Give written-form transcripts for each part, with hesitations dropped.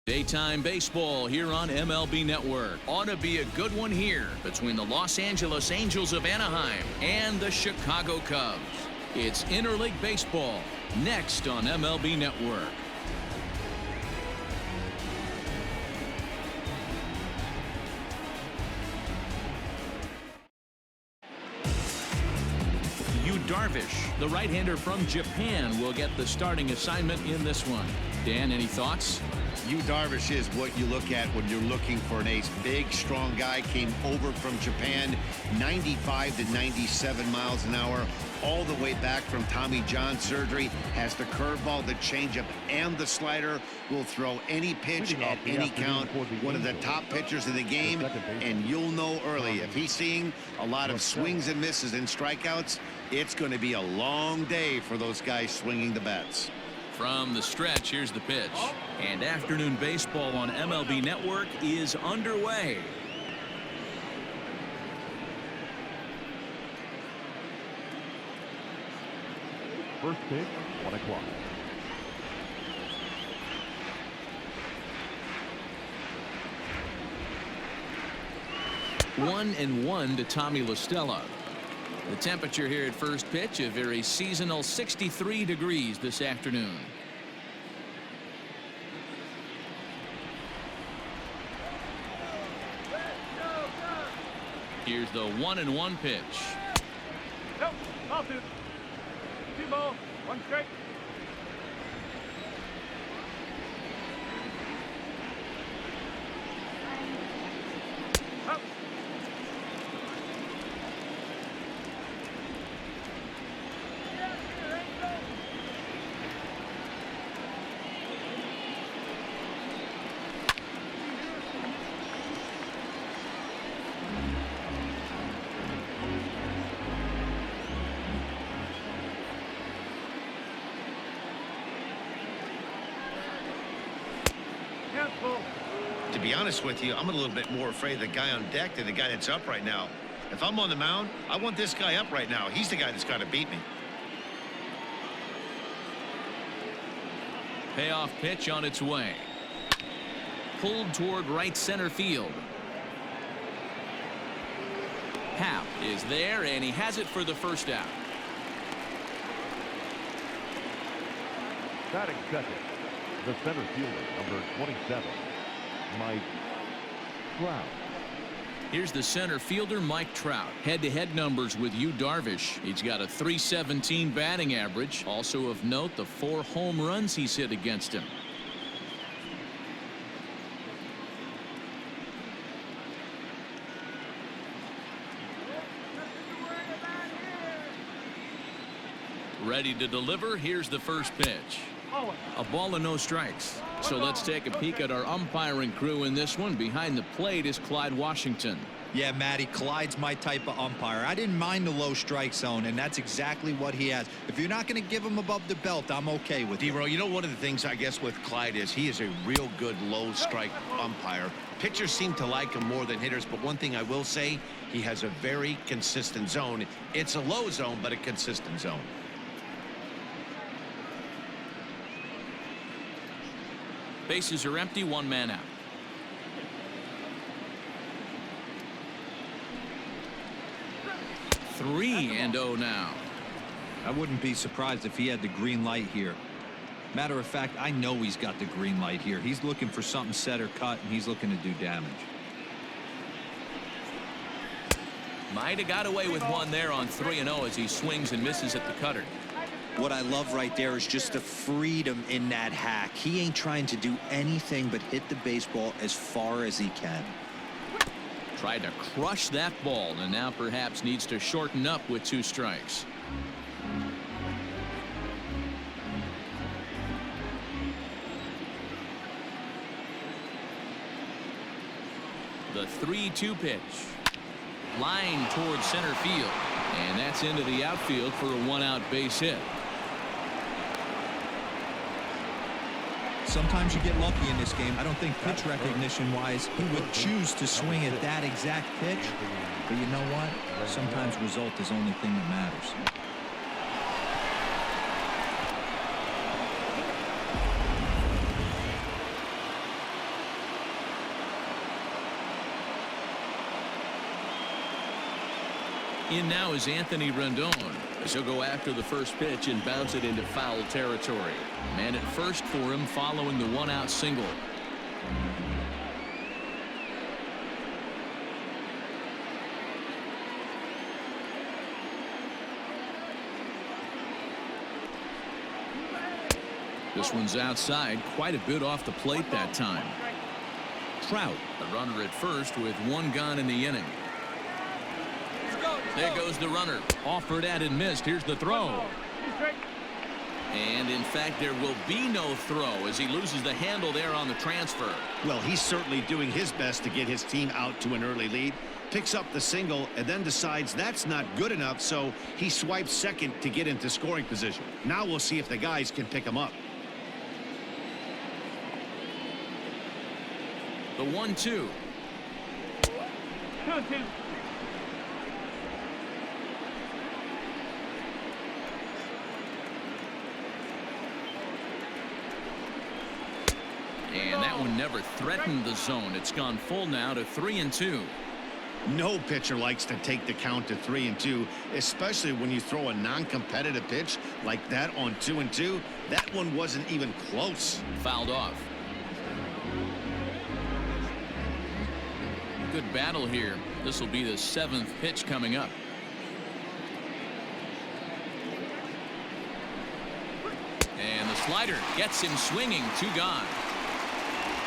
Daytime baseball here on MLB Network. Ought to be a good one here between the Los Angeles Angels of Anaheim and the Chicago Cubs. It's interleague baseball next on MLB Network. Darvish, the right-hander from Japan, will get the starting assignment in this one. Dan, any thoughts? Darvish is what you look at when you're looking for an ace. Big, strong guy, came over from Japan, 95 to 97 miles an hour, all the way back from Tommy John surgery. Has the curveball, the changeup, and the slider. Will throw any pitch at any count. One of the top pitchers in the game, and you'll know early if he's seeing a lot of swings and misses and strikeouts, it's going to be a long day for those guys swinging the bats. From the stretch, here's the pitch. And afternoon baseball on MLB Network is underway. First pitch, 1 o'clock. One and one to Tommy La Stella. The temperature here at first pitch, a very seasonal 63 degrees this afternoon. Here's the 1-1 pitch. Nope, ball two. 2 ball, 1 strike. Up. To be honest with you, I'm a little bit more afraid of the guy on deck than the guy that's up right now. If I'm on the mound, I want this guy up right now. He's the guy that's got to beat me. Payoff pitch on its way. Pulled toward right center field. Happ is there, and he has it for the first out. Batting second, the center fielder, number 27, Mike Trout. Here's the center fielder, Mike Trout. Head-to-head numbers with Darvish. He's got a .317 batting average. Also of note, the 4 home runs he's hit against him. Ready to deliver. Here's the first pitch. A ball and no strikes. So let's take a peek at our umpiring crew in this one. Behind the plate is Clyde Washington. Yeah, Matty, Clyde's my type of umpire. I didn't mind the low strike zone, and that's exactly what he has. If you're not going to give him above the belt, I'm okay with it. D-Row, you know, one of the things I guess with Clyde is he is a real good low strike umpire. Pitchers seem to like him more than hitters, but one thing I will say, he has a very consistent zone. It's a low zone, but a consistent zone. Bases are empty, 1 man out. Three and 0 now. I wouldn't be surprised if he had the green light here. Matter of fact, I know he's got the green light here. He's looking for something set or cut, and he's looking to do damage. Might have got away with one there on 3-0 as he swings and misses at the cutter. What I love right there is just the freedom in that hack. He ain't trying to do anything but hit the baseball as far as he can. Tried to crush that ball, and now perhaps needs to shorten up with 2 strikes. The 3-2 pitch. Line towards center field, and that's into the outfield for a 1-out base hit. Sometimes you get lucky in this game. I don't think pitch recognition wise he would choose to swing at that exact pitch, but you know what, sometimes result is the only thing that matters. In now is Anthony Rendon, as he'll go after the first pitch and bounce it into foul territory. Man at first for him following the one-out single. This one's outside, quite a bit off the plate that time. Trout, the runner at first with one gone in the inning. There goes the runner. Offered at and missed. Here's the throw. And in fact, there will be no throw as he loses the handle there on the transfer. Well, he's certainly doing his best to get his team out to an early lead. Picks up the single and then decides that's not good enough, so he swipes second to get into scoring position. Now we'll see if the guys can pick him up. The 1-2. 2-2. And that one never threatened the zone. It's gone full now to 3-2. No pitcher likes to take the count to 3-2, especially when you throw a non-competitive pitch like that on 2-2. That one wasn't even close. Fouled off. Good battle here. This will be the 7th pitch coming up. And the slider gets him swinging. 2 gone.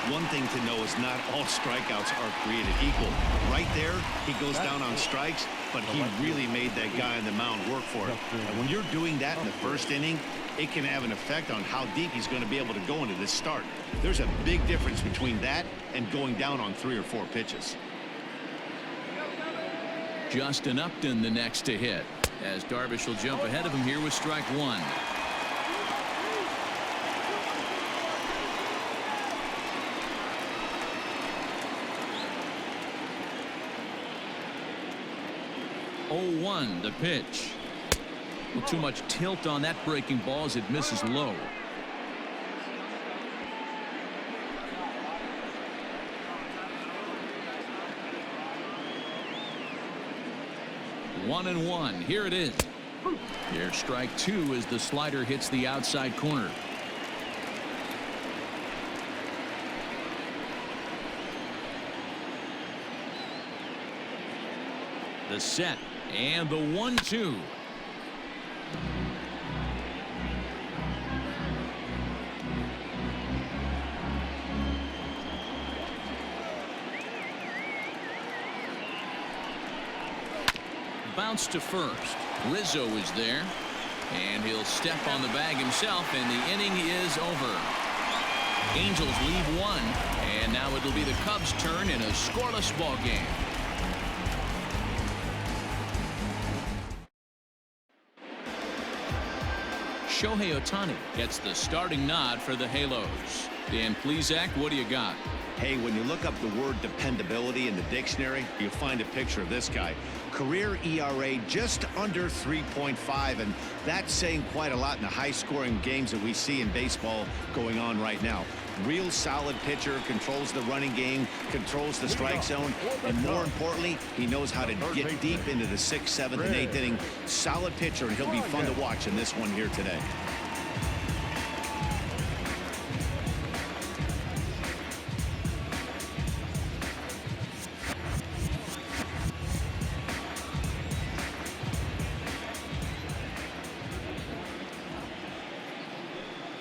One thing to know is not all strikeouts are created equal. Right there, he goes down on strikes, but he really made that guy on the mound work for it. And when you're doing that in the first inning, it can have an effect on how deep he's going to be able to go into this start. There's a big difference between that and going down on 3 or 4 pitches. Justin Upton the next to hit, as Darvish will jump ahead of him here with strike 1. The pitch. Well, too much tilt on that breaking ball as it misses low. One and one. Here it is. Here's strike 2 as the slider hits the outside corner. The set and the 1-2. Bounce to first. Rizzo is there, and he'll step on the bag himself, and the inning is over. Angels leave 1, and now it'll be the Cubs' turn in a scoreless ball game. Shohei Ohtani gets the starting nod for the Halos. Dan Plesac, what do you got? Hey, when you look up the word dependability in the dictionary, you'll find a picture of this guy. Career ERA just under 3.5, and that's saying quite a lot in the high-scoring games that we see in baseball going on right now. Real solid pitcher, controls the running game, controls the strike zone, and more importantly, he knows how to get deep into the 6th, 7th, and 8th inning. Solid pitcher, and he'll be fun to watch in this one here today.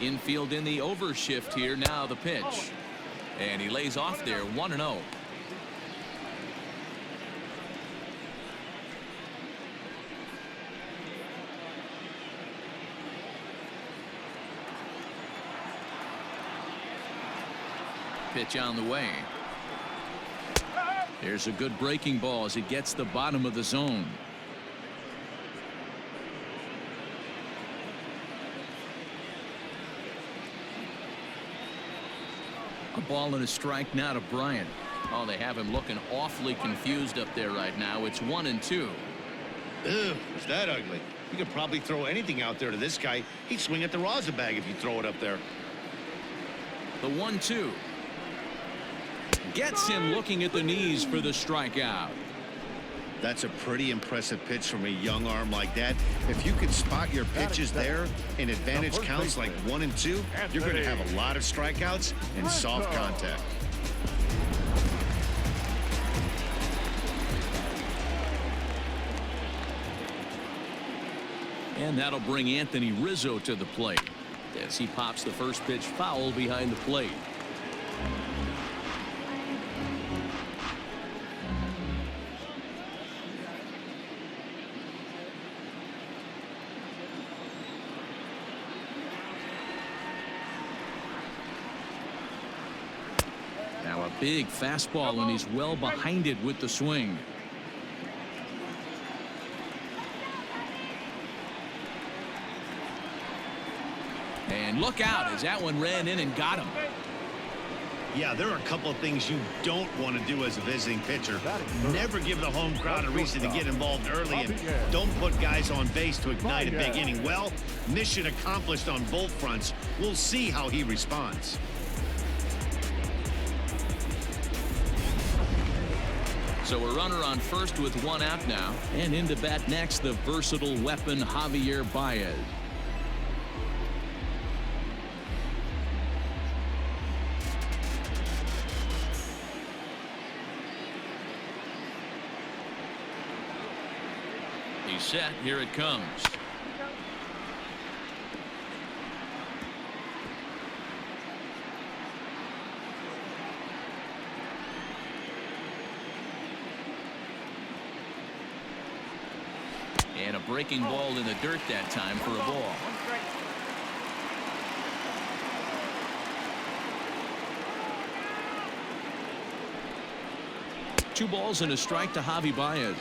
Infield in the overshift here. Now the pitch, and he lays off there. 1-0. Pitch on the way. There's a good breaking ball as it gets the bottom of the zone. A ball and a strike now to Bryant. Oh, they have him looking awfully confused up there right now. It's 1-2. Ugh, is that ugly? You could probably throw anything out there to this guy. He'd swing at the rosin bag if you throw it up there. The 1-2. Gets him looking at the knees for the strikeout. That's a pretty impressive pitch from a young arm like that. If you can spot your pitches there and advantage counts like 1 and 2, you're going to have a lot of strikeouts and soft contact. And that'll bring Anthony Rizzo to the plate as he pops the first pitch foul behind the plate. Now a big fastball, and he's well behind it with the swing. And look out as that one ran in and got him. Yeah, there are a couple of things you don't want to do as a visiting pitcher. Never give the home crowd a reason to get involved early, and don't put guys on base to ignite a big inning. Well, mission accomplished on both fronts. We'll see how he responds. So a runner on first with 1 out now, and into bat next, the versatile weapon Javier Baez. He's set. Here it comes. And a breaking ball in the dirt that time for a ball. Two balls and a strike to Javi Baez.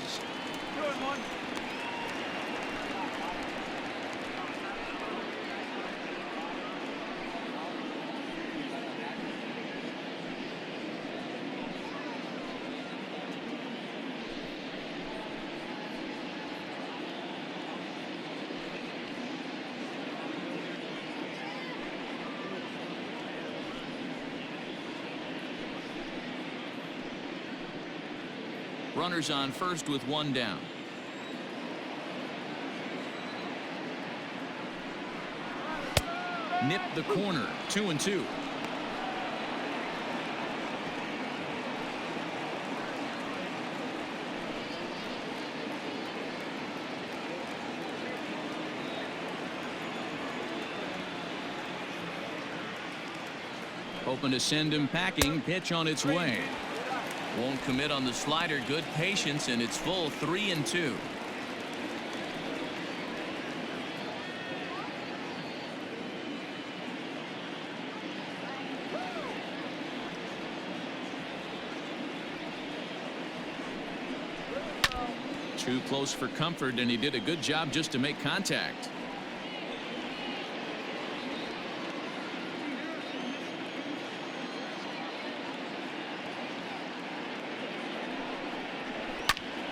Runners on first with 1 down. Nipped the corner. 2-2. Hoping to send him packing. Pitch on its way. Won't commit on the slider. Good patience, and it's full. 3-2. Too close for comfort, and he did a good job just to make contact.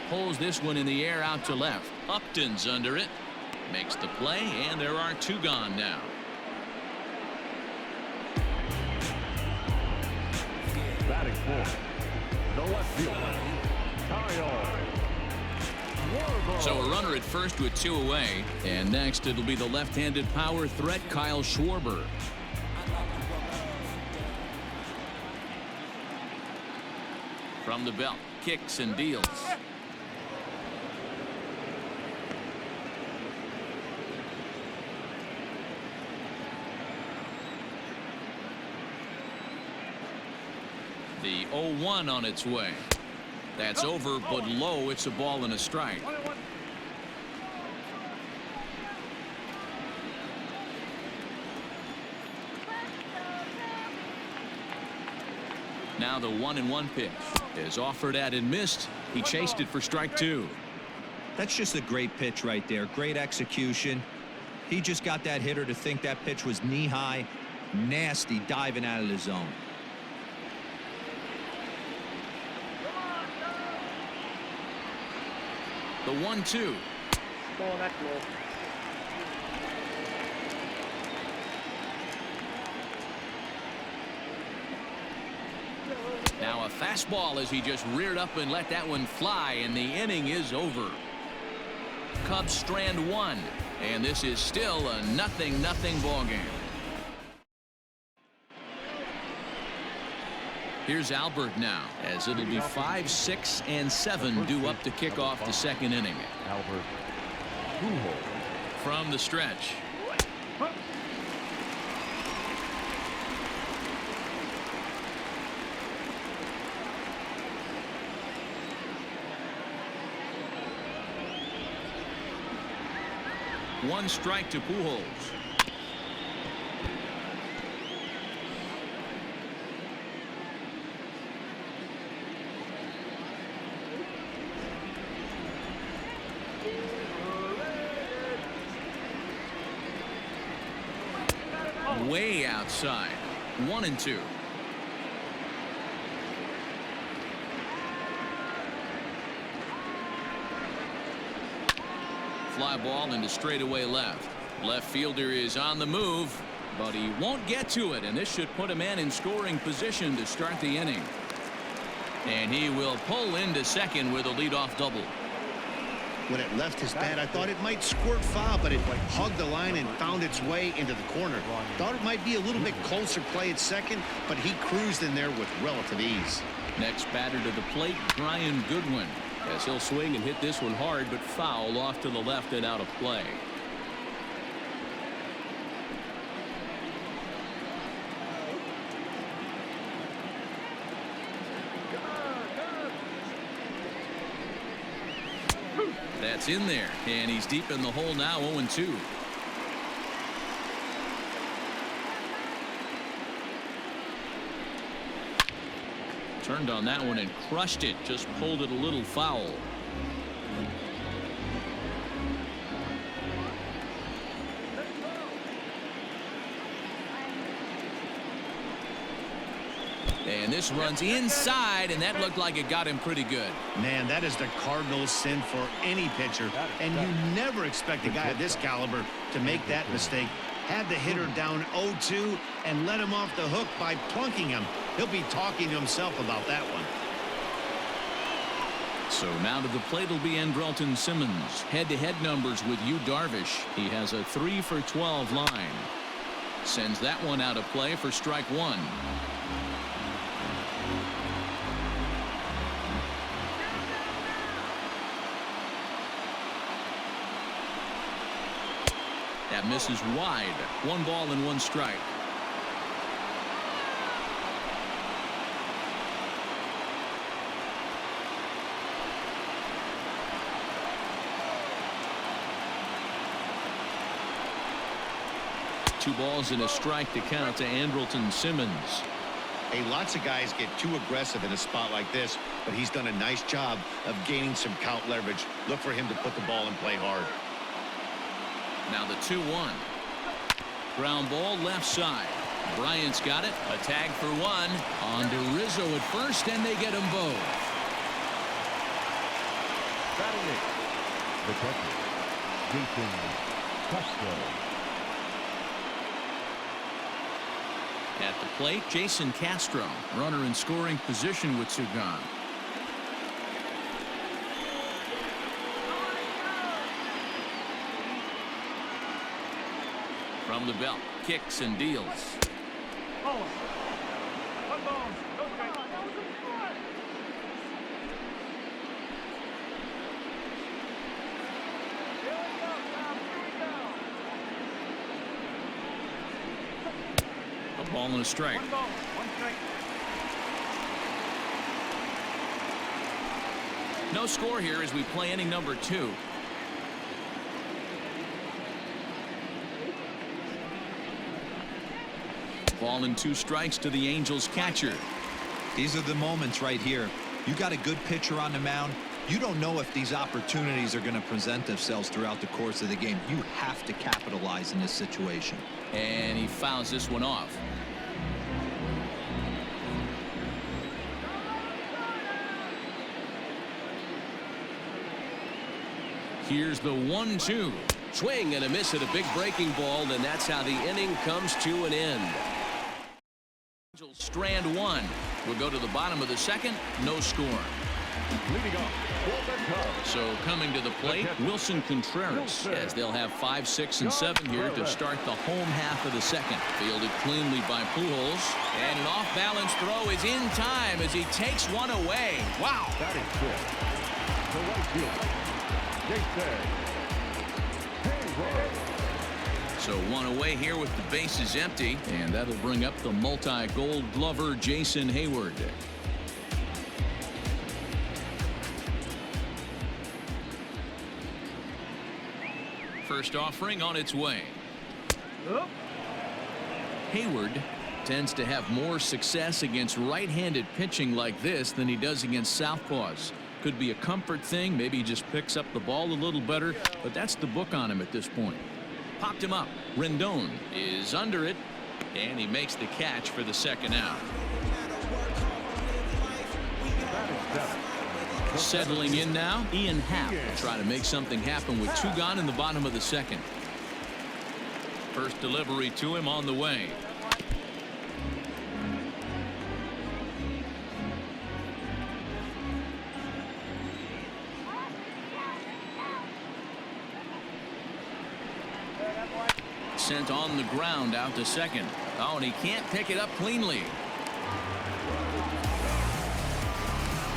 Pulls this one in the air out to left. Upton's under it. Makes the play, and there are 2 gone now. Batting fourth, the left fielder, Kyle. So a runner at first with 2 away, and next it'll be the left-handed power threat Kyle Schwarber. From the belt, kicks and deals. The 0-1 on its way. That's over, but low. It's a ball and a strike. Now the 1-1 pitch is offered at and missed. He chased it for strike 2. That's just a great pitch right there. Great execution. He just got that hitter to think that pitch was knee-high. Nasty diving out of the zone. The 1-2. Ball that low. Now a fastball as he just reared up and let that one fly, and the inning is over. Cubs strand one, and this is still a 0-0 ball game. Here's Albert now, as it'll be 5, 6, and 7 due up to kick off the second inning. Albert. From the stretch. One strike to Pujols. Way outside. 1-2. Fly ball into straightaway left. Left fielder is on the move, but he won't get to it, and this should put a man in scoring position to start the inning. And he will pull into second with a leadoff double. When it left his bat, I thought it might squirt foul, but it hugged the line and found its way into the corner. Thought it might be a little bit closer play at second, but he cruised in there with relative ease. Next batter to the plate, Brian Goodwin, as he'll swing and hit this one hard, but foul off to the left and out of play. That's in there, and he's deep in the hole now. 0-2. Turned on that one and crushed it. Just pulled it a little foul. And this runs inside, and that looked like it got him pretty good. Man, that is the Cardinals' sin for any pitcher, and you never expect a guy of this caliber to make that mistake. Had the hitter down 0-2 and let him off the hook by plunking him. He'll be talking to himself about that one. So now to the plate will be Andrelton Simmons. Head-to-head numbers with Yu Darvish. He has a 3 for 12 line. Sends that one out of play for strike one. That misses wide. 1 ball and 1 strike. Two balls and a strike to count to Andrelton Simmons. Hey, lots of guys get too aggressive in a spot like this, but he's done a nice job of gaining some count leverage. Look for him to put the ball in play hard. Now the 2-1. Ground ball left side. Bryant's got it. A tag for 1. On to Rizzo at first, and they get them both. Batting it, the catcher, Jason Castro. At the plate, Jason Castro. Runner in scoring position with 2 gone. From the belt, kicks and deals. Ball. 1 ball. No strike. A ball and a strike. 1 ball. 1 strike. No score here as we play inning number 2. Ball and 2 strikes to the Angels catcher. These are the moments right here. You got a good pitcher on the mound. You don't know if these opportunities are going to present themselves throughout the course of the game. You have to capitalize in this situation. And he fouls this one off. Here's the 1-2. Swing and a miss at a big breaking ball, and that's how the inning comes to an end. strand one. We'll go to the bottom of the second. No score. Leading off for the Cubs. So coming to the plate, Wilson Contreras, as they'll have 5, 6, and 7 here to start the home half of the second. Fielded cleanly by Pujols. And an off-balance throw is in time as he takes one away. Wow. That is good. The right fielder, Jason Hayward. So one away here with the bases empty, and that'll bring up the multi-gold glover Jason Hayward. First offering on its way. Hayward tends to have more success against right-handed pitching like this than he does against southpaws. Could be a comfort thing. Maybe he just picks up the ball a little better, but that's the book on him at this point. Popped him up. Rendon is under it, and he makes the catch for the second out. Settling in now, Ian Happ will try to make something happen with 2 gone in the bottom of the second. First delivery to him on the way. Sent on the ground out to second. Oh, and he can't pick it up cleanly.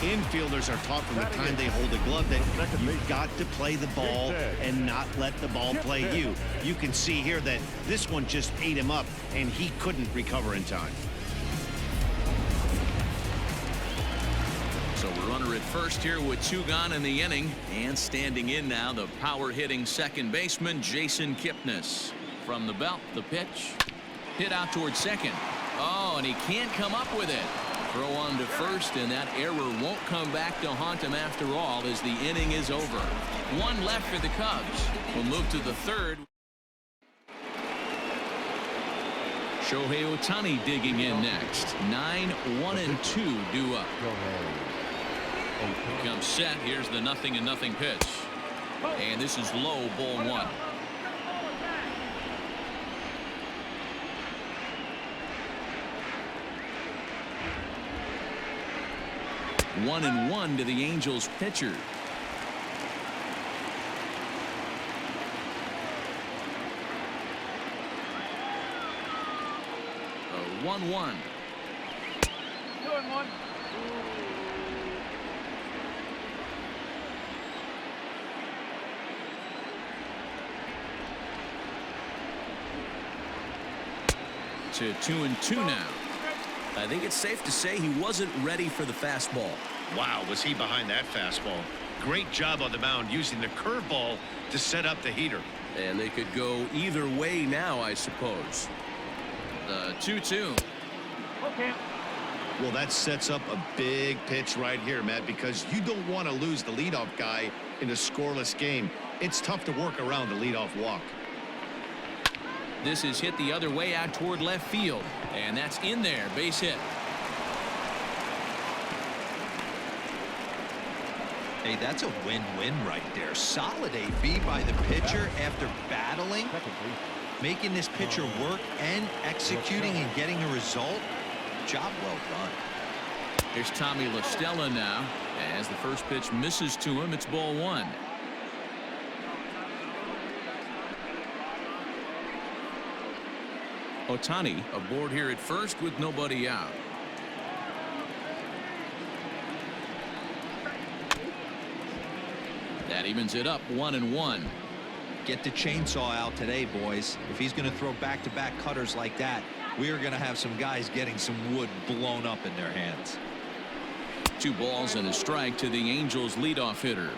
Infielders are taught from the time they hold a glove that you've got to play the ball and not let the ball play you. You can see here that this one just ate him up, and he couldn't recover in time. So we're runner at first here with 2 gone in the inning. And standing in now, the power-hitting second baseman, Jason Kipnis. From the belt, the pitch. Hit out towards second. Oh, and he can't come up with it. Throw on to first, and that error won't come back to haunt him after all as the inning is over. 1 left for the Cubs. We'll move to the third. Shohei Ohtani digging in next. 9, 1, and 2 due up. Comes set. Here's the 0-0 pitch. And this is low, ball 1. One and 1 to the Angels pitcher. A 1-1. 2-1. To 2-2 now. I think it's safe to say he wasn't ready for the fastball. Wow, was he behind that fastball. Great job on the mound using the curveball to set up the heater. And they could go either way now, I suppose. The 2-2. Okay. Well, that sets up a big pitch right here, Matt, because you don't want to lose the leadoff guy in a scoreless game. It's tough to work around the leadoff walk. This is hit the other way out toward left field. And that's in there. Base hit. Hey, that's a win-win right there. Solid AB by the pitcher after battling, making this pitcher work and executing and getting a result. Job well done. Here's Tommy La Stella now. As the first pitch misses to him, it's ball 1. Ohtani aboard here at first with nobody out. That evens it up 1-1. Get the chainsaw out today, boys. If he's going to throw back-to-back cutters like that, we are going to have some guys getting some wood blown up in their hands. 2 balls and a strike to the Angels leadoff hitter.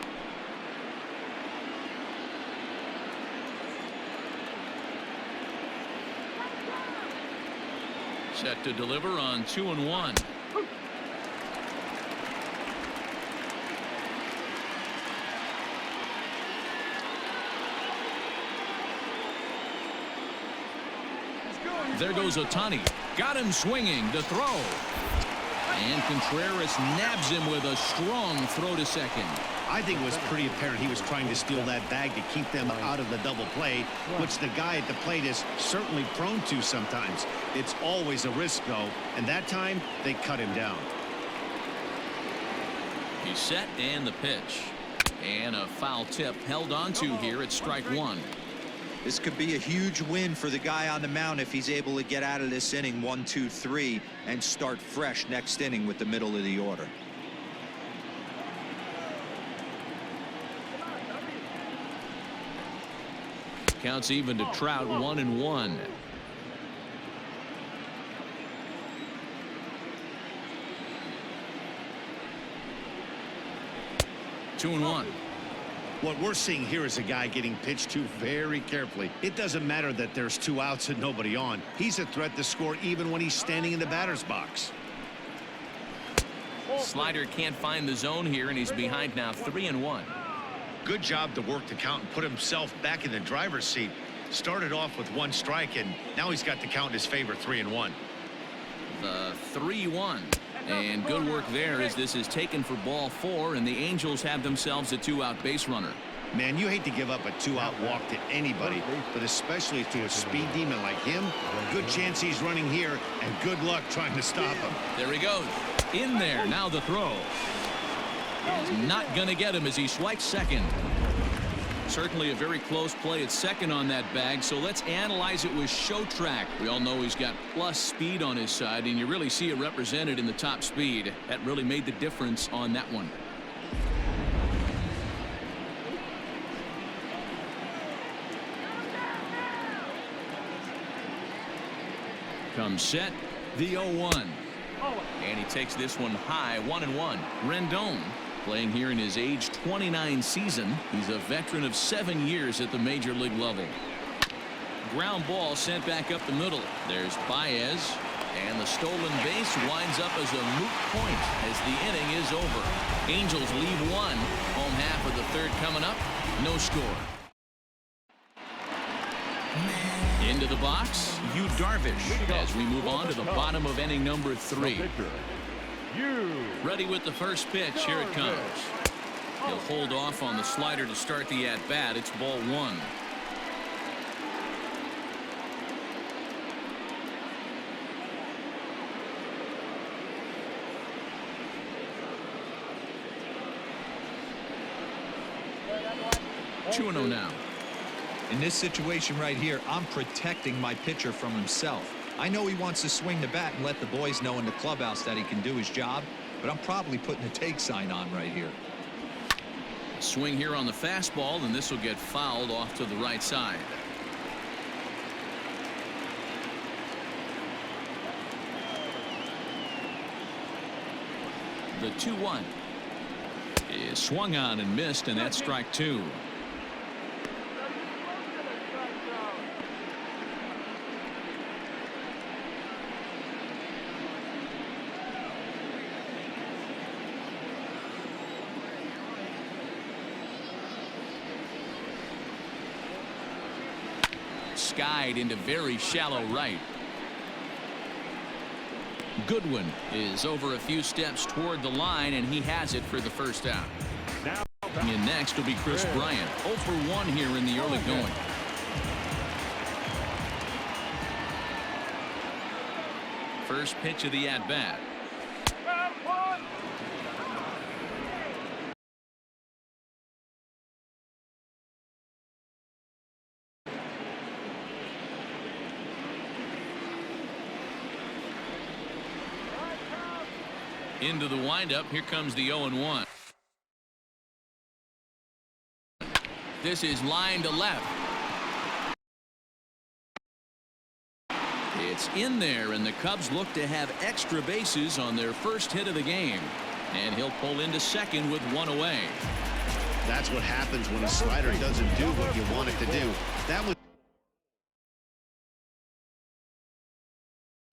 Set to deliver on 2-1. There goes Ohtani. Got him swinging. The throw. And Contreras nabs him with a strong throw to second. I think it was pretty apparent he was trying to steal that bag to keep them out of the double play, which the guy at the plate is certainly prone to sometimes. It's always a risk, though, and that time they cut him down. He's set and the pitch. And a foul tip held on to here at strike one. This could be a huge win for the guy on the mound if he's able to get out of this inning 1, 2, 3 and start fresh next inning with the middle of the order. Counts even to Trout, 1-1. Two and one. What we're seeing here is a guy getting pitched to very carefully. It doesn't matter that there's 2 outs and nobody on. He's a threat to score even when he's standing in the batter's box. Slider can't find the zone here, and he's behind now, 3-1. Good job to work the count and put himself back in the driver's seat. Started off with 1 strike, and now he's got the count in his favor, 3-1. The 3-1. And good work there as this is taken for ball 4, and the Angels have themselves a 2-out base runner. Man, you hate to give up a 2-out walk to anybody, but especially to a speed demon like him. Good chance he's running here, and good luck trying to stop him. There he goes. In there. Now the throw. He's not going to get him as he swipes second. Certainly a very close play at second on that bag, so let's analyze it with show track. We all know he's got plus speed on his side, and you really see it represented in the top speed. That really made the difference on that one. Comes set, the 0-1. And he takes this one high, 1-1. Rendon playing here in his age 29 season. He's a veteran of 7 years at the major league level. Ground ball sent back up the middle. There's Baez, and the stolen base winds up as a moot point as the inning is over. Angels leave 1. Home half of the third coming up. No score. Into the box, Yu Darvish as we move on to the bottom of inning number 3. Ready with the first pitch. Here it comes. He'll hold off on the slider to start the at-bat. It's ball 1. Two and 0 now. In this situation right here, I'm protecting my pitcher from himself. I know he wants to swing the bat and let the boys know in the clubhouse that he can do his job, but I'm probably putting a take sign on right here. Swing here on the fastball, and this will get fouled off to the right side. The 2-1 is swung on and missed, and that's strike 2. Skied into very shallow right. Goodwin is over a few steps toward the line, and he has it for the first out. And next will be Kris Bryant, 0 for 1 here in the early going. First pitch of the at-bat. Into the windup. Here comes the 0-1. This is line to left. It's in there, and the Cubs look to have extra bases on their first hit of the game. And he'll pull into second with 1 away. That's what happens when a slider doesn't do what you want it to do. That was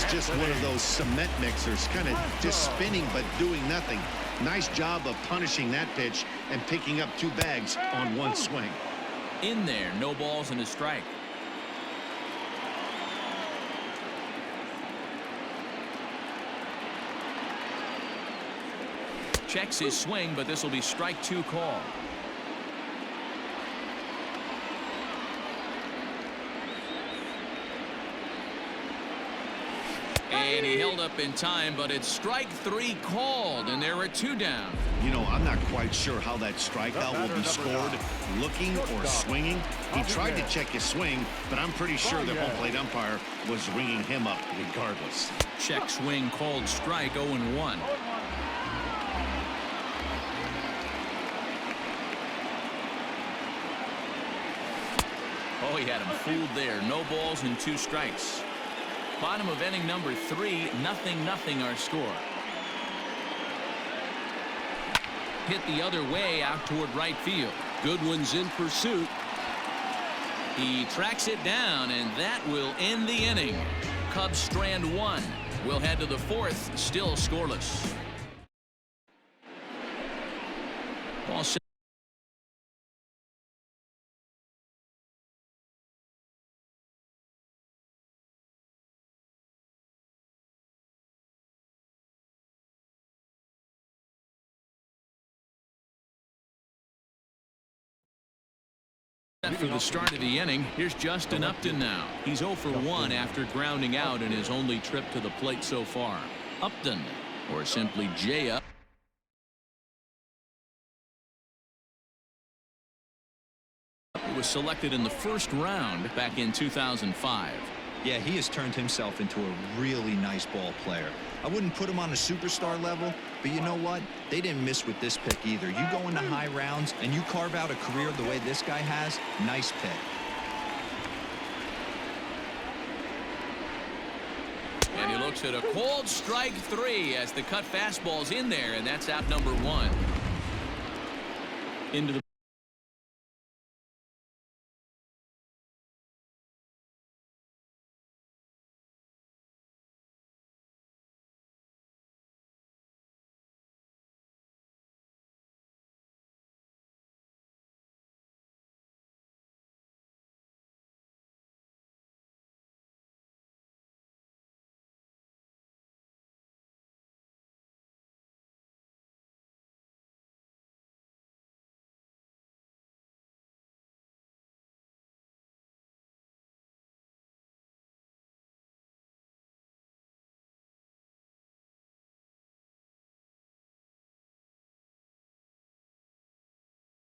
just one of those cement mixers, kind of just spinning but doing nothing. Nice job of punishing that pitch and picking up 2 bags on 1 swing. In there, no balls and a strike. Checks his swing, but this will be strike 2 call. And he held up in time, but it's strike 3 called, and there are 2 down. You know, I'm not quite sure how that strikeout will be scored, looking or swinging. He tried to check his swing, but I'm pretty sure the home plate umpire was ringing him up regardless. Check swing called strike 0-1. Oh, he had him fooled there. No balls and 2 strikes. Bottom of inning number 3, 0-0 our score. Hit the other way out toward right field. Goodwin's in pursuit. He tracks it down, and that will end the inning. Cubs strand 1. We'll head to the 4th, still scoreless. Ball set. For the start of the inning, here's Justin Upton now. He's 0 for 1 after grounding out in his only trip to the plate so far. Upton, or simply J. Up. He was selected in the 1st round back in 2005. Yeah, he has turned himself into a really nice ball player. I wouldn't put him on a superstar level, but you know what? They didn't miss with this pick either. You go into high rounds and you carve out a career the way this guy has, nice pick. And he looks at a cold strike 3 as the cut fastball's in there, and that's out number 1. Into the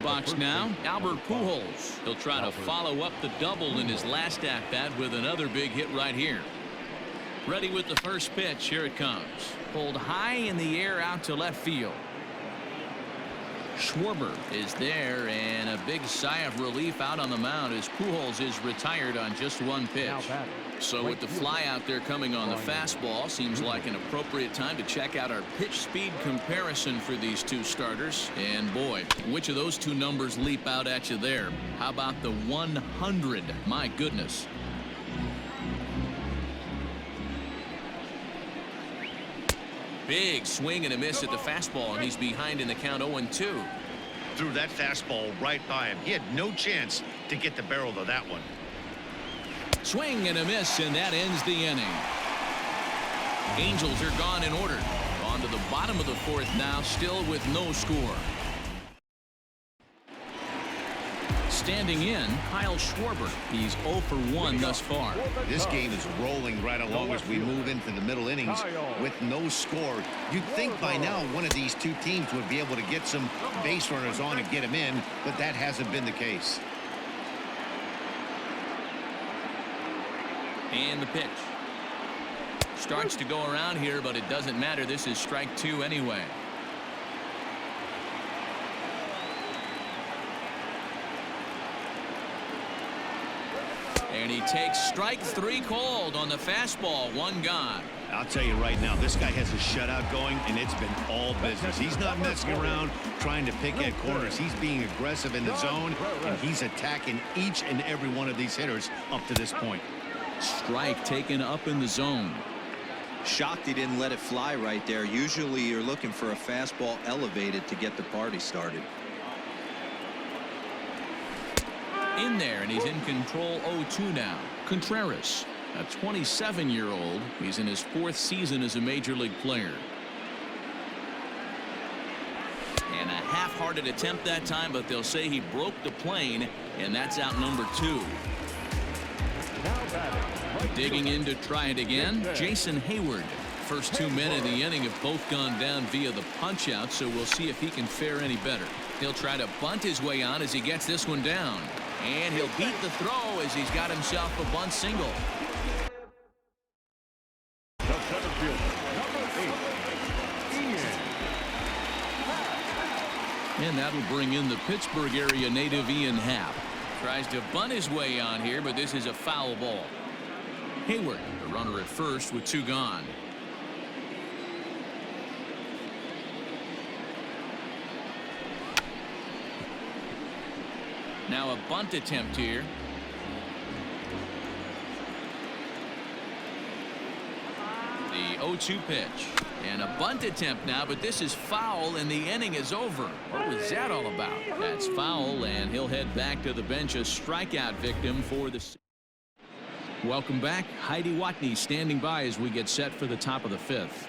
box now, Albert Pujols. He'll try to follow up the double in his last at-bat with another big hit right here. Ready with the first pitch. Here it comes. Pulled high in the air out to left field. Schwarber is there, and a big sigh of relief out on the mound as Pujols is retired on just 1 pitch. So with the fly out there coming on the fastball, seems like an appropriate time to check out our pitch speed comparison for these 2 starters. And boy, which of those 2 numbers leap out at you there? How about the 100? My goodness. Big swing and a miss at the fastball, and he's behind in the count 0-2. Threw that fastball right by him. He had no chance to get the barrel to that one. Swing and a miss, and that ends the inning. Angels are gone in order. On to the bottom of the 4th now, still with no score. Standing in, Kyle Schwarber. He's 0 for 1 thus far. This game is rolling right along as we move into the middle innings with no score. You'd think by now one of these 2 teams would be able to get some base runners on and get them in, but that hasn't been the case. And the pitch. Starts to go around here, but it doesn't matter. This is strike 2 anyway. And he takes strike 3 called on the fastball. 1 gone. I'll tell you right now, this guy has a shutout going, and it's been all business. He's not messing around trying to pick at corners. He's being aggressive in the zone, and he's attacking each and every one of these hitters up to this point. Strike taken up in the zone. Shocked he didn't let it fly right there. Usually you're looking for a fastball elevated to get the party started. In there, and he's in control 0-2 now. Contreras, a 27-year-old. He's in his 4th season as a major league player. and a half-hearted attempt that time, but they'll say he broke the plane, and that's out number 2. Digging in to try it again, Jason Hayward. First 2 men in the inning have both gone down via the punch-out, so we'll see if he can fare any better. He'll try to bunt his way on as he gets this one down. And he'll beat the throw as he's got himself a bunt single. The center fielder, number 8, Ian. And that'll bring in the Pittsburgh area native Ian Happ. Tries to bunt his way on here, but this is a foul ball. Hayward, the runner at first with 2 gone. Now a bunt attempt here. The 0-2 pitch. And a bunt attempt now, but this is foul and the inning is over. What was that all about? That's foul, and he'll head back to the bench, a strikeout victim for the... Welcome back. Heidi Watney standing by as we get set for the top of the 5th.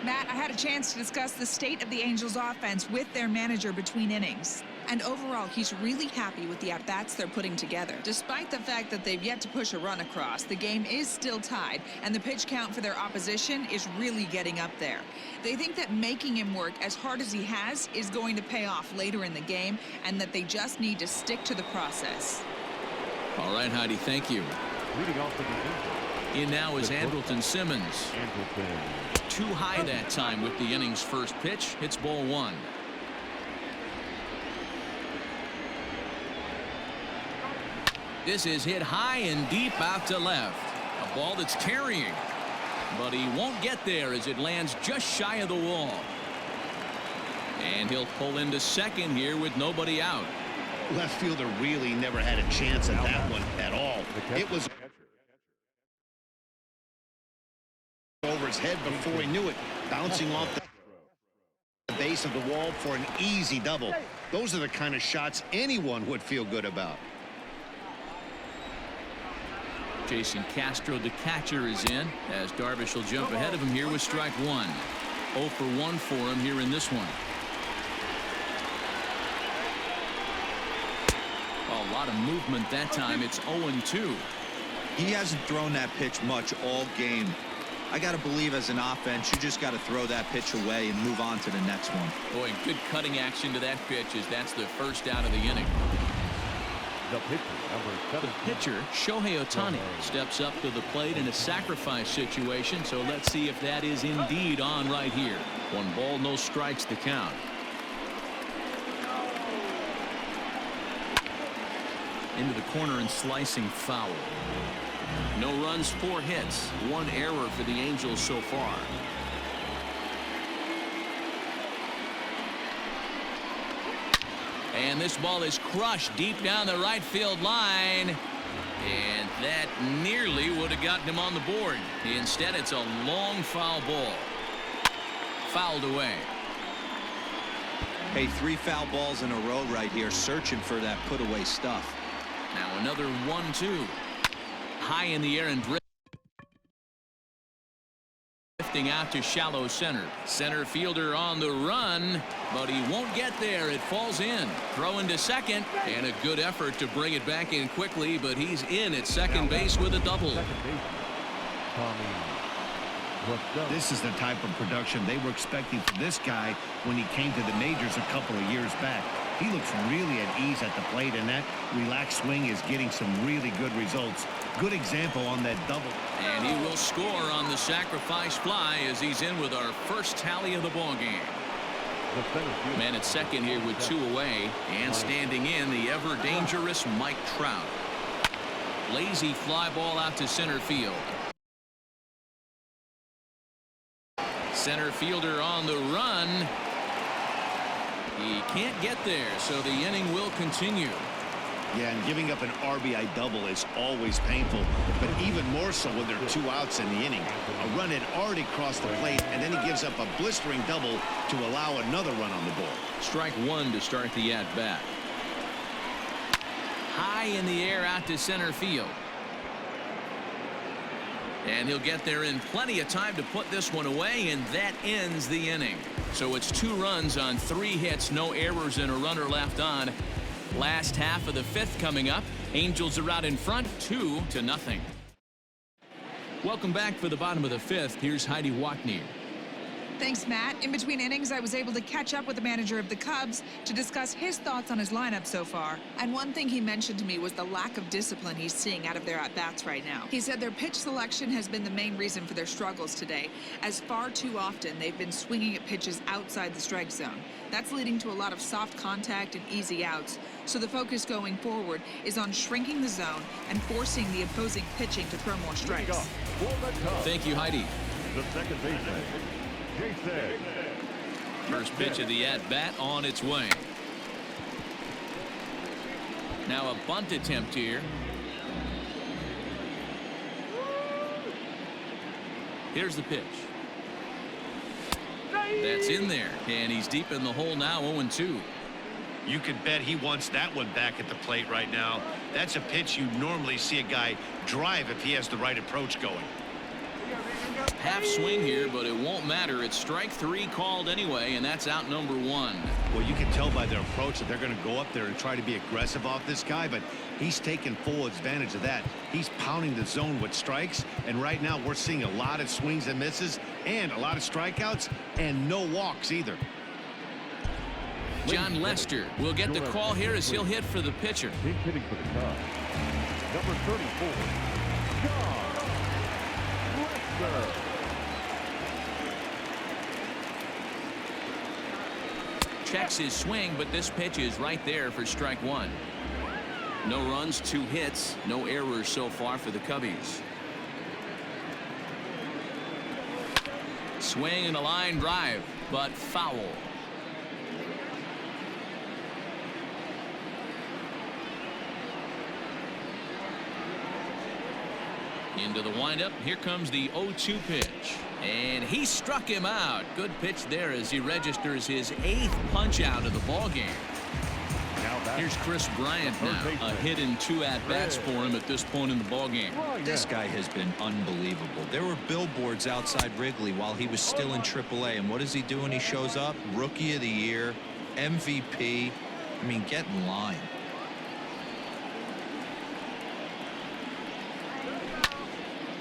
Matt, I had a chance to discuss the state of the Angels offense with their manager between innings. And overall, he's really happy with the at-bats they're putting together. Despite the fact that they've yet to push a run across, the game is still tied, and the pitch count for their opposition is really getting up there. They think that making him work as hard as he has is going to pay off later in the game, and that they just need to stick to the process. All right, Heidi, thank you. Leading off for the Angels. In now is Andrelton Simmons. Andrelton. Too high that time with the inning's first pitch. Hits ball 1. This is hit high and deep out to left. A ball that's carrying. But he won't get there as it lands just shy of the wall. And he'll pull into second here with nobody out. Left fielder really never had a chance at that one at all. It was over his head before he knew it, bouncing off the base of the wall for an easy double. Those are the kind of shots anyone would feel good about. Jason Castro, the catcher, is in as Darvish will jump ahead of him here with strike 1. 0 for 1 for him here in this one. A lot of movement that time. It's 0-2. He hasn't thrown that pitch much all game. I got to believe as an offense, you just got to throw that pitch away and move on to the next one. Boy, good cutting action to that pitch as that's the first out of the inning. The pitcher, number 7. The pitcher, Shohei Ohtani, steps up to the plate in a sacrifice situation, so let's see if that is indeed on right here. 1 ball, no strikes the count. Into the corner and slicing foul. No runs, 4 hits, 1 error for the Angels so far. And this ball is crushed deep down the right field line. And that nearly would have gotten him on the board. Instead, it's a long foul ball. Fouled away. Hey, 3 foul balls in a row right here, searching for that put-away stuff. Now another 1-2. High in the air and drifting out to shallow center. Center fielder on the run, but he won't get there. It falls in. Throw into second, and a good effort to bring it back in quickly, but he's in at second base with a double. This is the type of production they were expecting from this guy when he came to the majors a couple of years back. He looks really at ease at the plate, and that relaxed swing is getting some really good results. Good example on that double. And he will score on the sacrifice fly as he's in with our first tally of the ball game. Man at second here with 2 away, and standing in the ever dangerous Mike Trout. Lazy fly ball out to center field. Center fielder on the run. He can't get there, so the inning will continue. Yeah, and giving up an RBI double is always painful, but even more so when there are 2 outs in the inning. A run had already crossed the plate, and then he gives up a blistering double to allow another run on the board. Strike 1 to start the at-bat. High in the air out to center field. And he'll get there in plenty of time to put this one away, and that ends the inning. So it's 2 runs on 3 hits, no errors, and a runner left on. Last half of the 5th coming up. Angels are out in front, 2-0. Welcome back for the bottom of the 5th. Here's Heidi Watney. Thanks, Matt. In between innings, I was able to catch up with the manager of the Cubs to discuss his thoughts on his lineup so far. And one thing he mentioned to me was the lack of discipline he's seeing out of their at-bats right now. He said their pitch selection has been the main reason for their struggles today, as far too often they've been swinging at pitches outside the strike zone. That's leading to a lot of soft contact and easy outs. So the focus going forward is on shrinking the zone and forcing the opposing pitching to throw more strikes. Thank you, Heidi. The second baseman, Jason. First pitch of the at-bat on its way. Now a bunt attempt here. Here's the pitch. That's in there, and he's deep in the hole now, 0-2. You could bet he wants that one back at the plate right now. That's a pitch you normally see a guy drive if he has the right approach going. Half swing here, but it won't matter. It's strike 3 called anyway, and that's out number 1. Well, you can tell by their approach that they're going to go up there and try to be aggressive off this guy, but he's taking full advantage of that. He's pounding the zone with strikes, and right now we're seeing a lot of swings and misses and a lot of strikeouts and no walks either. John Lester will get the call here as he'll hit for the pitcher. He's hitting for the Cubs. Number 34, John Lester. Checks his swing, but this pitch is right there for strike 1. No runs, 2 hits, no errors so far for the Cubbies. Swing and a line drive, but foul. Into the windup. Here comes the 0-2 pitch. And he struck him out. Good pitch there as he registers his 8th punch out of the ball game. Here's Kris Bryant now. A hit and 2 at-bats for him at this point in the ball game. This guy has been unbelievable. There were billboards outside Wrigley while he was still in AAA. And what does he do when he shows up? Rookie of the Year, MVP. I mean, get in line.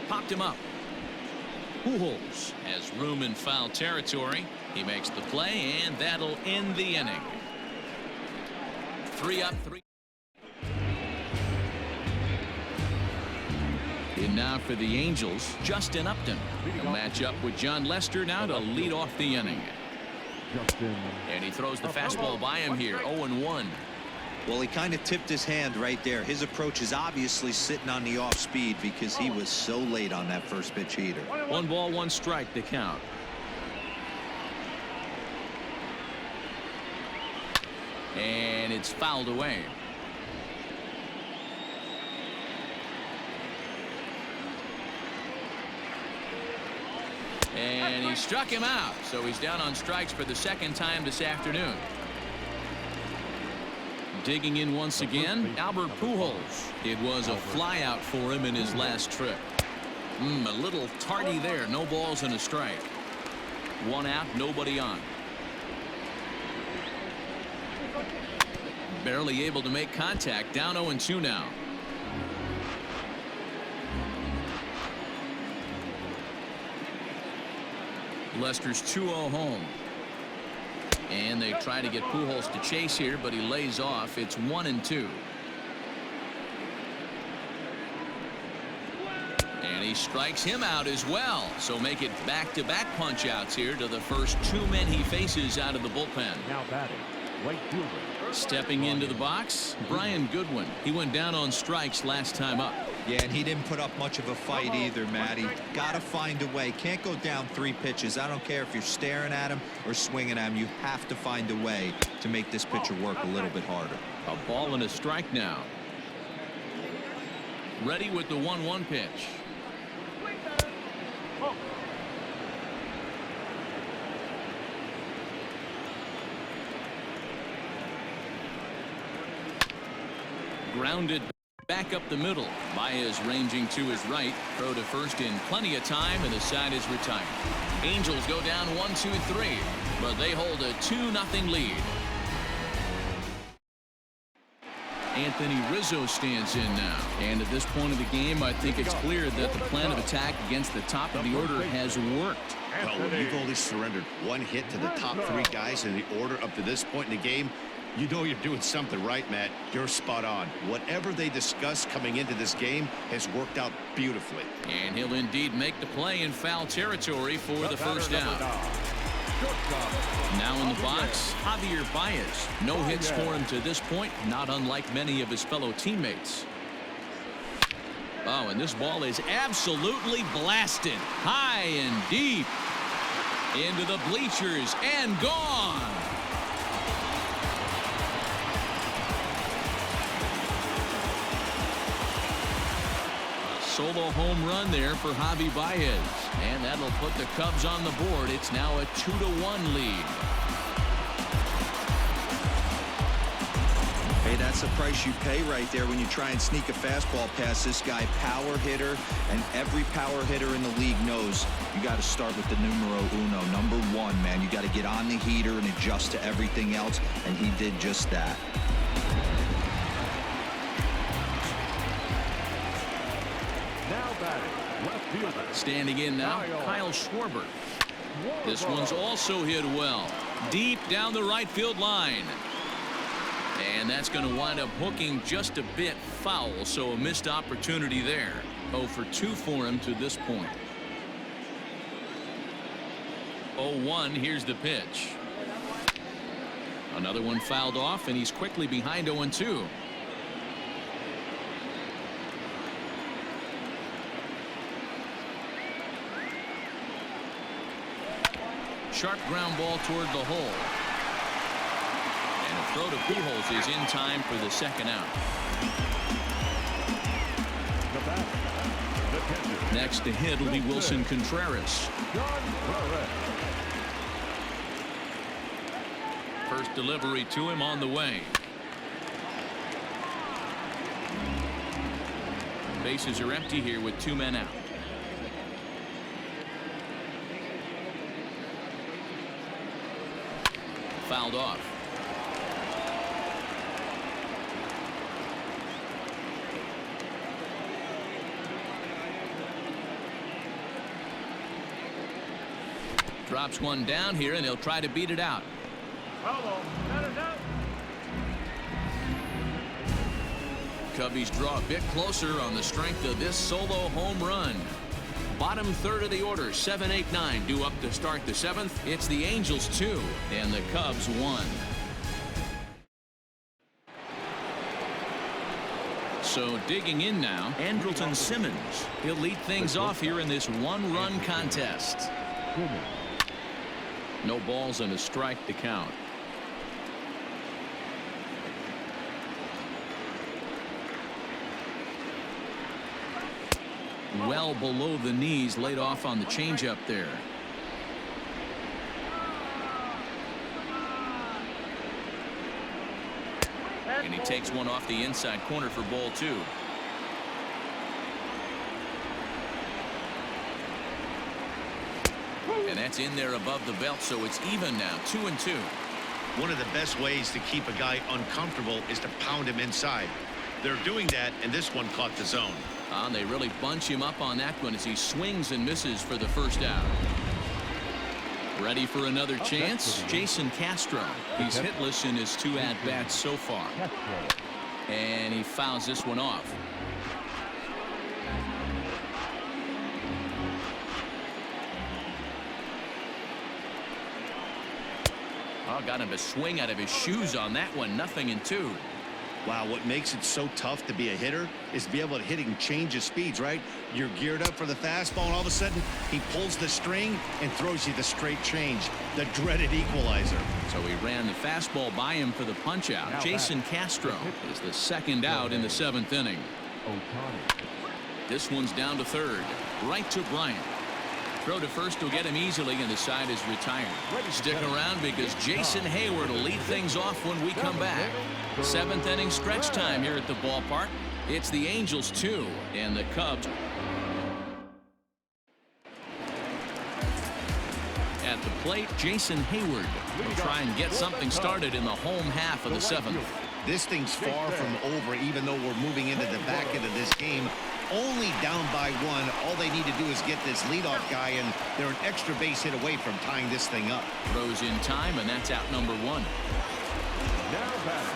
Popped him up. Pujols has room in foul territory. He makes the play, and that'll end the inning. 3 up, 3. In now for the Angels, Justin Upton. He'll match up with John Lester now to lead off the inning. And he throws the fastball by him here, 0-1. Well, he kind of tipped his hand right there. His approach is obviously sitting on the off speed because he was so late on that first pitch heater. 1 ball, 1 strike to count. And it's fouled away. And he struck him out, so he's down on strikes for the 2nd time this afternoon. Digging in once again, Albert Pujols. It was a flyout for him in his last trip. A little tardy there. No balls and a strike. 1 out, nobody on. Barely able to make contact. Down 0-2 now. Lester's 2-0 home. And they try to get Pujols to chase here, but he lays off. It's 1-2. And he strikes him out as well. So make it back-to-back punch-outs here to the first 2 men he faces out of the bullpen. Now batting, right fielder. Stepping into the box, Brian Goodwin. He went down on strikes last time up. Yeah, and he didn't put up much of a fight either, Matty. Got to find a way. Can't go down 3 pitches. I don't care if you're staring at him or swinging at him. You have to find a way to make this pitcher work a little bit harder. A ball and a strike now. Ready with the 1-1 pitch. Grounded. Back up the middle. Baez ranging to his right. Throw to first in plenty of time, and the side is retired. Angels go down 1-2-3, but they hold a 2-0 lead. Anthony Rizzo stands in now. And at this point of the game, I think it's clear that the plan of attack against the top of the order has worked. Well, when you've only surrendered one hit to the top three guys in the order up to this point in the game, you know you're doing something right, Matt. You're spot on. Whatever they discussed coming into this game has worked out beautifully. And he'll indeed make the play in foul territory for the first down. Now in the box, Javier Baez. No hits for him to this point, not unlike many of his fellow teammates. Oh, and this ball is absolutely blasted. High and deep. Into the bleachers and gone. Solo home run there for Javi Baez. And that'll put the Cubs on the board. It's now a 2-1 lead. Hey, that's the price you pay right there when you try and sneak a fastball past this guy. Power hitter, and every power hitter in the league knows you got to start with the numero uno, number one, man. You got to get on the heater and adjust to everything else, and he did just that. Standing in now, Kyle Schwarber. This one's also hit well. Deep down the right field line. And that's going to wind up hooking just a bit foul, so a missed opportunity there. 0 for 2 for him to this point. 0-1, here's the pitch. Another one fouled off, and he's quickly behind 0-2. Sharp ground ball toward the hole. And a throw to Pujols is in time for the second out. Next to hit will be Wilson Contreras. First delivery to him on the way. Bases are empty here with 2 men out. Fouled off. Drops one down here, and he'll try to beat it out. Cubbies draw a bit closer on the strength of this solo home run. Bottom third of the order, 7-8-9 due up to start the 7th. It's the Angels 2 and the Cubs 1. So digging in now, Andrelton Simmons. He'll lead things off here in this one-run contest. No balls and a strike to count. Well below the knees, laid off on the changeup there. And he takes one off the inside corner for ball 2. And that's in there above the belt, so it's even now, 2-2. One of the best ways to keep a guy uncomfortable is to pound him inside. They're doing that, and this one caught the zone. They really bunch him up on that one as he swings and misses for the first out. Ready for another chance? Jason Castro. He's hitless in his 2 at-bats so far. And he fouls this one off. Oh, got him to swing out of his shoes on that one. 0-2. Wow, what makes it so tough to be a hitter is to be able to hit and change his speeds, right? You're geared up for the fastball, and all of a sudden, he pulls the string and throws you the straight change, the dreaded equalizer. So he ran the fastball by him for the punch-out. Jason Castro is the second out in the 7th inning. This one's down to third. Right to Bryant. Throw to first will get him easily, and the side is retired. Stick around because Jason Hayward will lead things off when we come back. 7th inning stretch time here at the ballpark. It's the Angels 2 and the Cubs. At the plate, Jason Hayward will try and get something started in the home half of the 7th. This thing's far from over, even though we're moving into the back end of this game. Only down by 1. All they need to do is get this leadoff guy, and they're an extra base hit away from tying this thing up. Throws in time, and that's out number 1.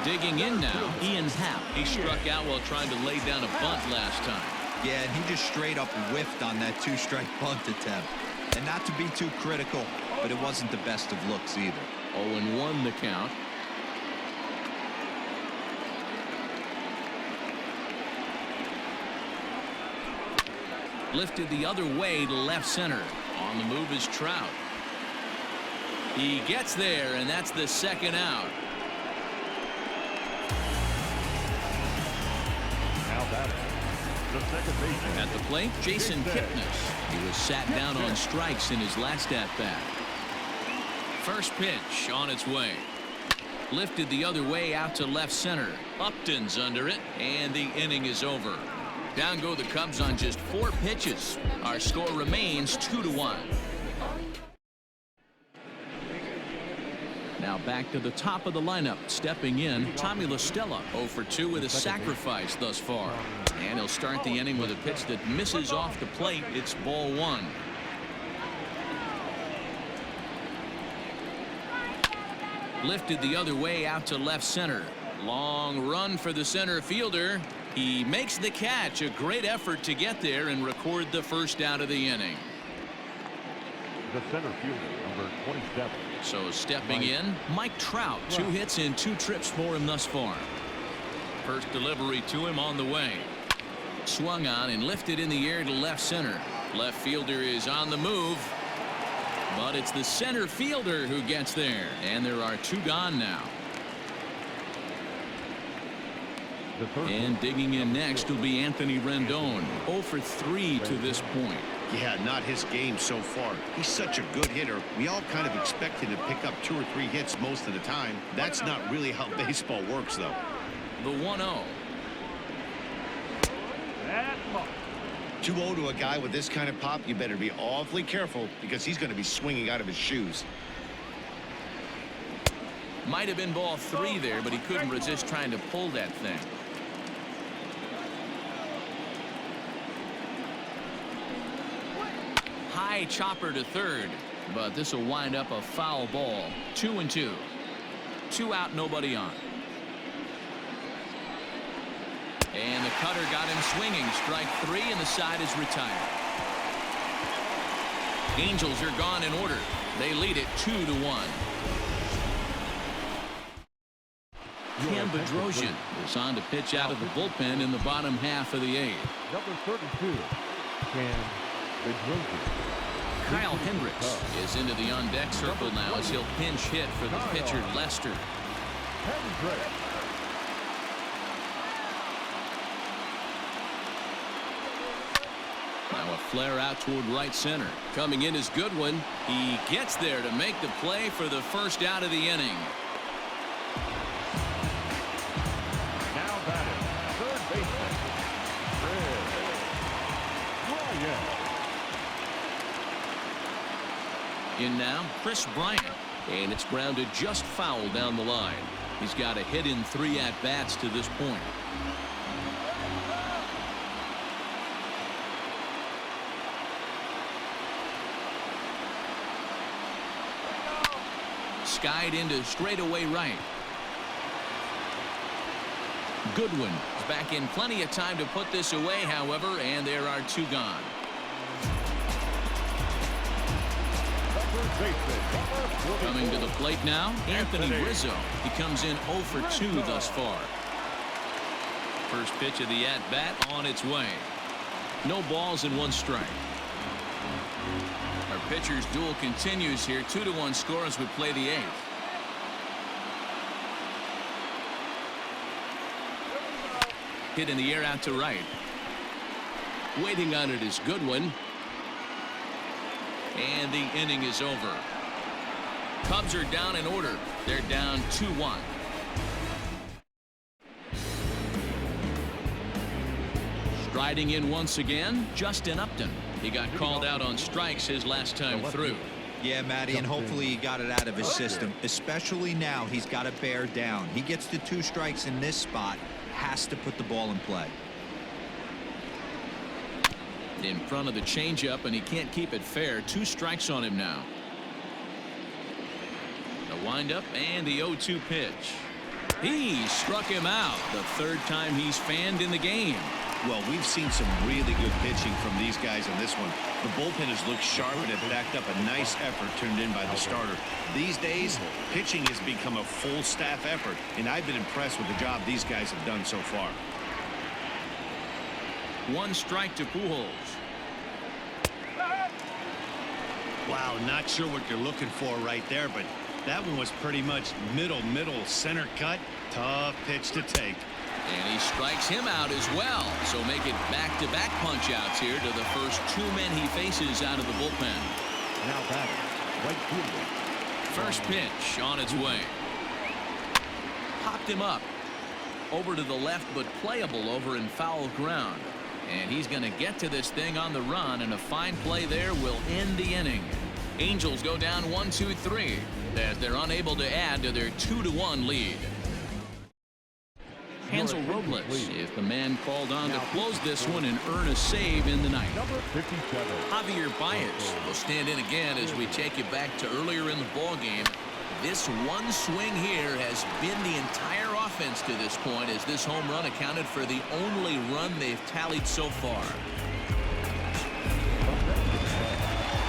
Digging in now, Ian Happ. He struck out while trying to lay down a bunt last time. Yeah, and he just straight up whiffed on that 2-strike bunt attempt. And not to be too critical, but it wasn't the best of looks either. 0-1 the count. Lifted the other way to left center. On the move is Trout. He gets there, and that's the 2nd out. Now batting, the second baseman. At the plate, Jason Kipnis. He was sat down on strikes in his last at-bat. First pitch on its way. Lifted the other way out to left center. Upton's under it, and the inning is over. Down go the Cubs on just 4 pitches. Our score remains 2-1. Now back to the top of the lineup. Stepping in, Tommy La Stella, 0 for 2 with a sacrifice thus far. And he'll start the inning with a pitch that misses off the plate. It's ball 1. Lifted the other way out to left center. Long run for the center fielder. He makes the catch. A great effort to get there and record the first out of the inning. The center fielder, number 27. So stepping in, Mike Trout. 2 hits in 2 trips for him thus far. First delivery to him on the way. Swung on and lifted in the air to left center. Left fielder is on the move. But it's the center fielder who gets there. And there are 2 gone now. And digging in next will be Anthony Rendon. 0 for 3 to this point. Yeah, not his game so far. He's such a good hitter. We all kind of expect him to pick up 2 or 3 hits most of the time. That's not really how baseball works, though. The 1-0. 2-0 to a guy with this kind of pop, you better be awfully careful because he's going to be swinging out of his shoes. Might have been ball 3 there, but he couldn't resist trying to pull that thing. High chopper to third, but this will wind up a foul ball. 2-2. 2 out, nobody on. And the cutter got him swinging. Strike 3, and the side is retired. Angels are gone in order. They lead it 2-1. Cam Bedrosian is on to pitch out of the bullpen in the bottom half of the 8th. Number 32, Cam Bedrosian. Kyle Hendricks is into the on-deck circle now as he'll pinch hit for the pitcher Lester. Now a flare out toward right center. Coming in is Goodwin. He gets there to make the play for the first out of the inning. Now batting, third baseman, Kris Bryant. In now, Kris Bryant. And it's grounded just foul down the line. He's got a hit in 3 at-bats to this point. Skied into straightaway right. Goodwin is back in plenty of time to put this away, however, and there are 2 gone. Coming to the plate now, Anthony Rizzo. He comes in 0 for 2 thus far. First pitch of the at-bat on its way. No balls and 1 strike. Our pitcher's duel continues here. 2-1 score as we play the 8th. Hit in the air out to right. Waiting on it is Goodwin. And the inning is over. Cubs are down in order. They're down 2-1. Riding in once again, Justin Upton. He got called out on strikes his last time through. Yeah, Matty, and hopefully he got it out of his system. Especially now, he's got to bear down. He gets the 2 strikes in this spot, has to put the ball in play. In front of the changeup, and he can't keep it fair. 2 strikes on him now. The windup and the 0-2 pitch. He struck him out. The 3rd time he's fanned in the game. Well, we've seen some really good pitching from these guys on this one. The bullpen has looked sharp and have backed up a nice effort turned in by the starter. These days, pitching has become a full staff effort, and I've been impressed with the job these guys have done so far. 1 strike to Pujols. Wow, not sure what you're looking for right there, but that one was pretty much middle center cut. Tough pitch to take. And he strikes him out as well. So make it back-to-back punch-outs here to the first 2 men he faces out of the bullpen. Now back, right fielder. First pitch on its way. Popped him up. Over to the left, but playable over in foul ground. And he's going to get to this thing on the run, and a fine play there will end the inning. Angels go down 1-2-3 as they're unable to add to their 2-1 lead. Hansel Robles is the man called on to close this one and earn a save in the ninth. Number 57. Javier Baez will stand in again as we take you back to earlier in the ball game. This one swing here has been the entire offense to this point, as this home run accounted for the only run they've tallied so far.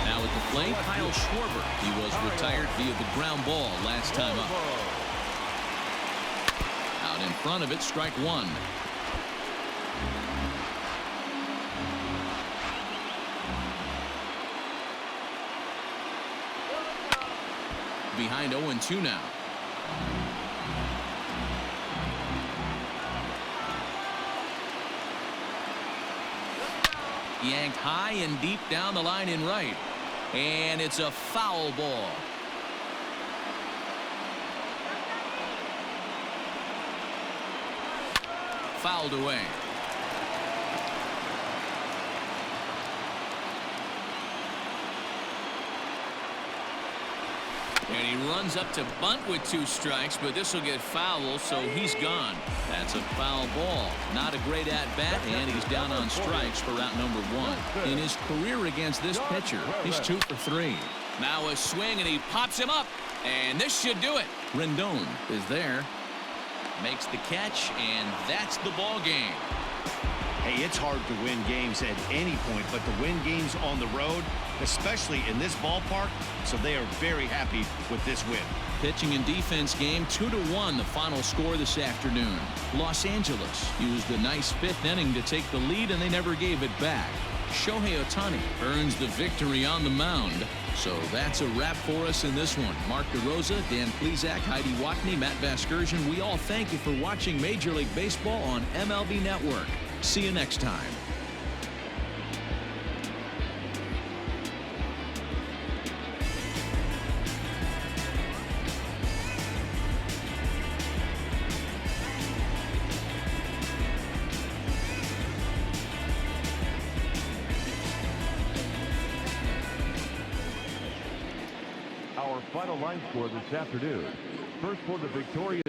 Now at the plate, Kyle Schwarber. He was retired via the ground ball last time up. Out in front of it, strike 1. Behind 0-2 now. Yanked high and deep down the line in right. And it's a foul ball. Fouled away. And he runs up to bunt with 2 strikes, but this will get foul, so he's gone. That's a foul ball. Not a great at-bat, and he's down on strikes for out number 1. In his career against this pitcher, he's 2 for 3. Now a swing, and he pops him up, and this should do it. Rendon is there. Makes the catch, and that's the ball game. Hey, it's hard to win games at any point, but to win games on the road, especially in this ballpark, so they are very happy with this win. Pitching and defense game, 2-1 the final score this afternoon. Los Angeles used a nice 5th inning to take the lead, and they never gave it back. Shohei Ohtani earns the victory on the mound. So that's a wrap for us in this one. Mark DeRosa, Dan Plesac, Heidi Watney, Matt Vasgersian, we all thank you for watching Major League Baseball on MLB Network. See you next time. Our final line score this afternoon. First for the victorious